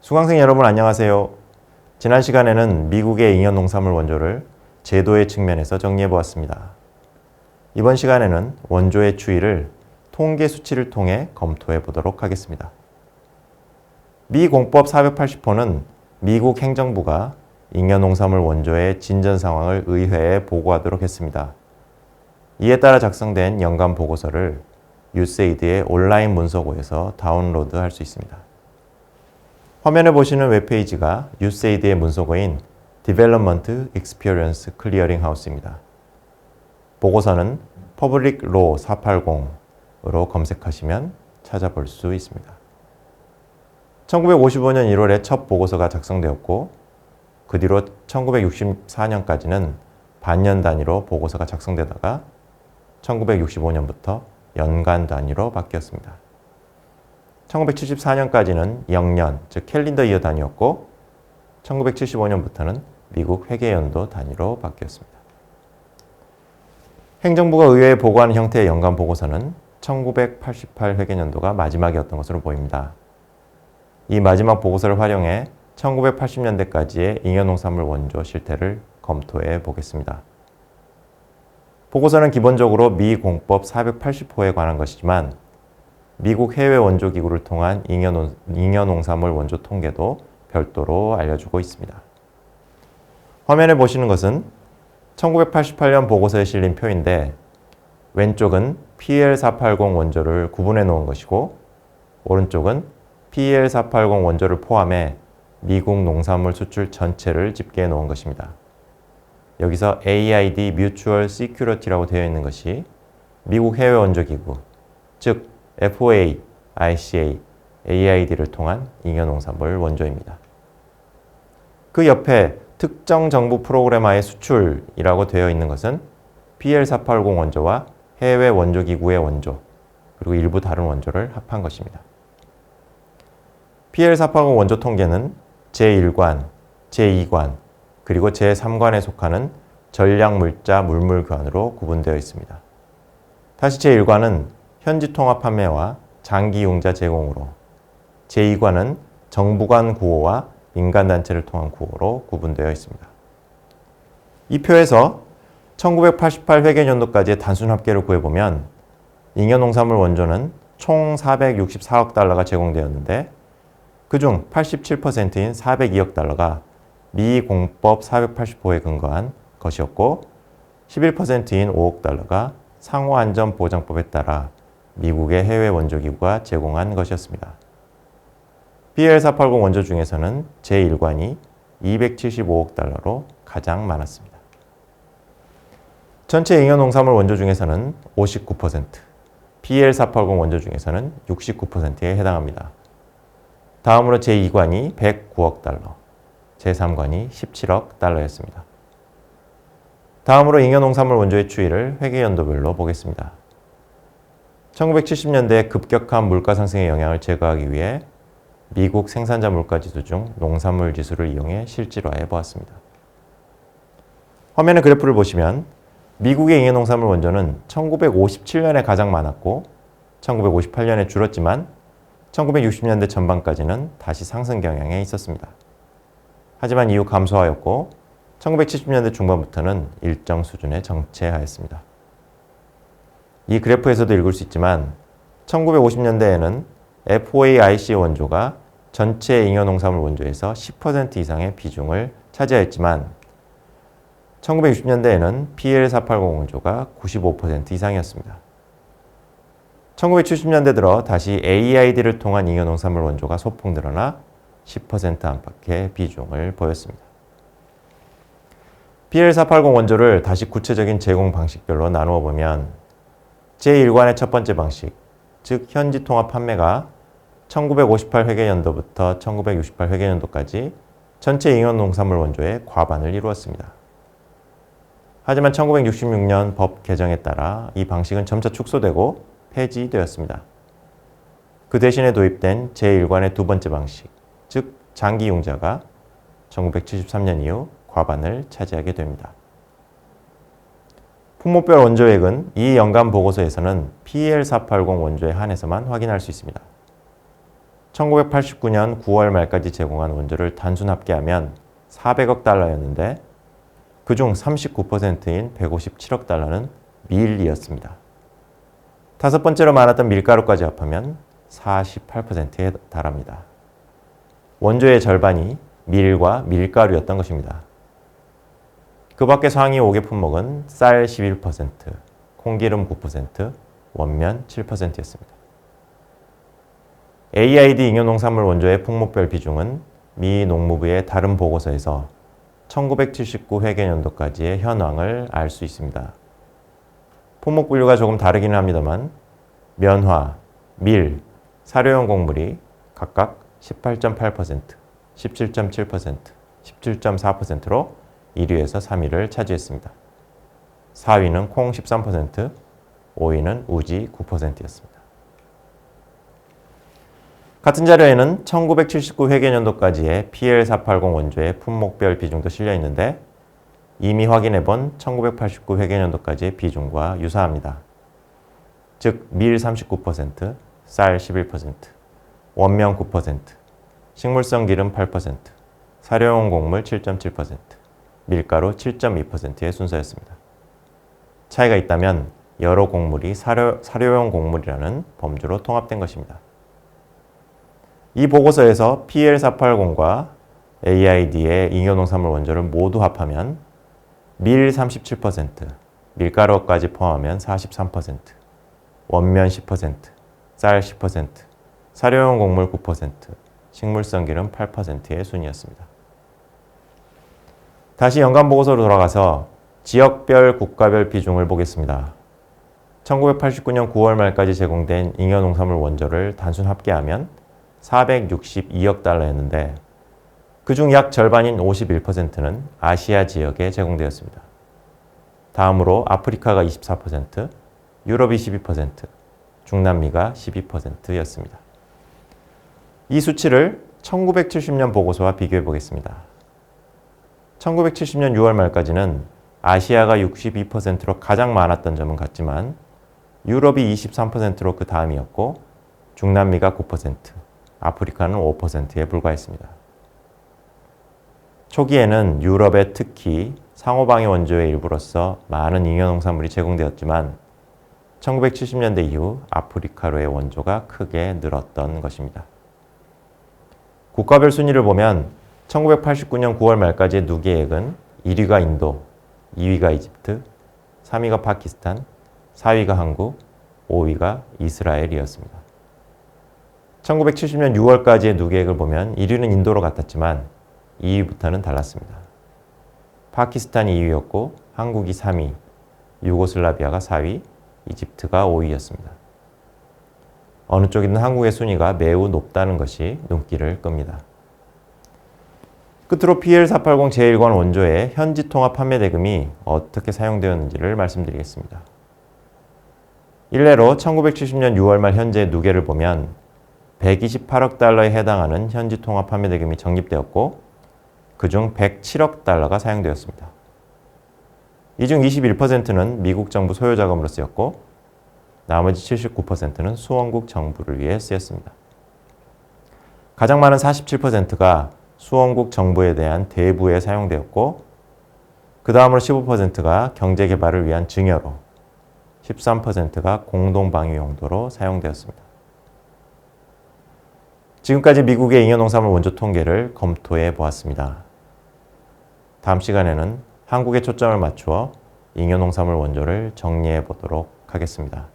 수강생 여러분 안녕하세요. 지난 시간에는 미국의 잉여 농산물 원조를 제도의 측면에서 정리해 보았습니다. 이번 시간에는 원조의 추이를 통계 수치를 통해 검토해 보도록 하겠습니다. 미 공법 480호는 미국 행정부가 잉여 농산물 원조의 진전 상황을 의회에 보고하도록 했습니다. 이에 따라 작성된 연간 보고서를 USAID의 온라인 문서고에서 다운로드할 수 있습니다. 화면에 보시는 웹페이지가 USAID의 문서고인 Development Experience Clearing House입니다. 보고서는 Public Law 480으로 검색하시면 찾아볼 수 있습니다. 1955년 1월에 첫 보고서가 작성되었고 그 뒤로 1964년까지는 반년 단위로 보고서가 작성되다가 1965년부터 연간 단위로 바뀌었습니다. 1974년까지는 영년, 즉 캘린더 이어 단위였고 1975년부터는 미국 회계연도 단위로 바뀌었습니다. 행정부가 의회에 보고하는 형태의 연간 보고서는 1988 회계연도가 마지막이었던 것으로 보입니다. 이 마지막 보고서를 활용해 1980년대까지의 잉여농산물 원조 실태를 검토해 보겠습니다. 보고서는 기본적으로 미 공법 480호에 관한 것이지만 미국 해외 원조 기구를 통한 잉여 농산물 원조 통계도 별도로 알려주고 있습니다. 화면에 보시는 것은 1988년 보고서에 실린 표인데 왼쪽은 PL480 원조를 구분해 놓은 것이고 오른쪽은 PL480 원조를 포함해 미국 농산물 수출 전체를 집계해 놓은 것입니다. 여기서 AID Mutual Security라고 되어 있는 것이 미국 해외 원조 기구, 즉 FOA, ICA, AID를 통한 잉여 농산물 원조입니다. 그 옆에 특정 정부 프로그램하의 수출이라고 되어 있는 것은 PL480 원조와 해외 원조 기구의 원조, 그리고 일부 다른 원조를 합한 것입니다. PL480 원조 통계는 제1관, 제2관, 그리고 제3관에 속하는 전략물자 물물교환으로 구분되어 있습니다. 다시 제1관은 현지 통합 판매와 장기 융자 제공으로, 제2관은 정부 간 구호와 민간단체를 통한 구호로 구분되어 있습니다. 이 표에서 1988 회계연도까지의 단순 합계를 구해보면 잉여 농산물 원조는 총 464억 달러가 제공되었는데 그중 87%인 402억 달러가 미 공법 480호에 근거한 것이었고 11%인 5억 달러가 상호안전보장법에 따라 미국의 해외 원조기구가 제공한 것이었습니다. PL480 원조 중에서는 제1관이 275억 달러로 가장 많았습니다. 전체 잉여 농산물 원조 중에서는 59%, PL480 원조 중에서는 69%에 해당합니다. 다음으로 제2관이 109억 달러, 제3관이 17억 달러였습니다. 다음으로 잉여 농산물 원조의 추이를 회계연도별로 보겠습니다. 1970년대에 급격한 물가 상승의 영향을 제거하기 위해 미국 생산자 물가지수 중 농산물 지수를 이용해 실질화해 보았습니다. 화면의 그래프를 보시면 미국의 잉여 농산물 원조는 1957년에 가장 많았고 1958년에 줄었지만 1960년대 전반까지는 다시 상승 경향에 있었습니다. 하지만 이후 감소하였고 1970년대 중반부터는 일정 수준에 정체하였습니다. 이 그래프에서도 읽을 수 있지만 1950년대에는 FOA-IC 원조가 전체 잉여 농산물 원조에서 10% 이상의 비중을 차지하였지만 1960년대에는 PL480 원조가 95% 이상이었습니다. 1970년대 들어 다시 AID를 통한 잉여 농산물 원조가 소폭 늘어나 10% 안팎의 비중을 보였습니다. PL480 원조를 다시 구체적인 제공 방식별로 나누어 보면 제1관의 첫 번째 방식, 즉 현지 통합 판매가 1958 회계연도부터 1968 회계연도까지 전체 잉여 농산물 원조의 과반을 이루었습니다. 하지만 1966년 법 개정에 따라 이 방식은 점차 축소되고 폐지되었습니다. 그 대신에 도입된 제1관의 두 번째 방식, 즉 장기 융자가 1973년 이후 과반을 차지하게 됩니다. 품목별 원조액은 이 연간 보고서에서는 PL480 원조에 한해서만 확인할 수 있습니다. 1989년 9월 말까지 제공한 원조를 단순 합계하면 400억 달러였는데 그중 39%인 157억 달러는 밀이었습니다. 다섯 번째로 많았던 밀가루까지 합하면 48%에 달합니다. 원조의 절반이 밀과 밀가루였던 것입니다. 그 밖에 상위 5개 품목은 쌀 11%, 콩기름 9%, 원면 7%였습니다. AID 잉여농산물 원조의 품목별 비중은 미 농무부의 다른 보고서에서 1979 회계연도까지의 현황을 알 수 있습니다. 품목 분류가 조금 다르기는 합니다만 면화, 밀, 사료용 곡물이 각각 18.8%, 17.7%, 17.4%로 1위에서 3위를 차지했습니다. 4위는 콩 13%, 5위는 우지 9%였습니다. 같은 자료에는 1979 회계연도까지의 PL480 원조의 품목별 비중도 실려 있는데 이미 확인해본 1989 회계연도까지의 비중과 유사합니다. 즉, 밀 39%, 쌀 11%, 원면 9%, 식물성 기름 8%, 사료용 곡물 7.7%, 밀가루 7.2%의 순서였습니다. 차이가 있다면 여러 곡물이 사료용 곡물이라는 범주로 통합된 것입니다. 이 보고서에서 PL480과 AID의 잉여농산물 원조를 모두 합하면 밀 37%, 밀가루까지 포함하면 43%, 원면 10%, 쌀 10%, 사료용 곡물 9%, 식물성 기름 8%의 순이었습니다. 다시 연간 보고서로 돌아가서 지역별, 국가별 비중을 보겠습니다. 1989년 9월 말까지 제공된 잉여농산물 원조를 단순 합계하면 462억 달러였는데 그중 약 절반인 51%는 아시아 지역에 제공되었습니다. 다음으로 아프리카가 24%, 유럽이 12%, 중남미가 12%였습니다. 이 수치를 1970년 보고서와 비교해 보겠습니다. 1970년 6월 말까지는 아시아가 62%로 가장 많았던 점은 같지만 유럽이 23%로 그 다음이었고 중남미가 9%, 아프리카는 5%에 불과했습니다. 초기에는 유럽에 특히 상호방위 원조의 일부로서 많은 잉여농산물이 제공되었지만 1970년대 이후 아프리카로의 원조가 크게 늘었던 것입니다. 국가별 순위를 보면 1989년 9월 말까지의 누계액은 1위가 인도, 2위가 이집트, 3위가 파키스탄, 4위가 한국, 5위가 이스라엘이었습니다. 1970년 6월까지의 누계액을 보면 1위는 인도로 같았지만 2위부터는 달랐습니다. 파키스탄이 2위였고 한국이 3위, 유고슬라비아가 4위, 이집트가 5위였습니다. 어느 쪽이든 한국의 순위가 매우 높다는 것이 눈길을 끕니다. 끝으로 PL480 제1권 원조의 현지 통합 판매 대금이 어떻게 사용되었는지를 말씀드리겠습니다. 일례로 1970년 6월 말 현재의 누계를 보면 128억 달러에 해당하는 현지 통합 판매 대금이 적립되었고 그중 107억 달러가 사용되었습니다. 이 중 21%는 미국 정부 소요 자금으로 쓰였고 나머지 79%는 수원국 정부를 위해 쓰였습니다. 가장 많은 47%가 수원국 정부에 대한 대부에 사용되었고 그 다음으로 15%가 경제개발을 위한 증여로 13%가 공동방위 용도로 사용되었습니다. 지금까지 미국의 잉여농산물 원조 통계를 검토해 보았습니다. 다음 시간에는 한국에 초점을 맞추어 잉여농산물 원조를 정리해 보도록 하겠습니다.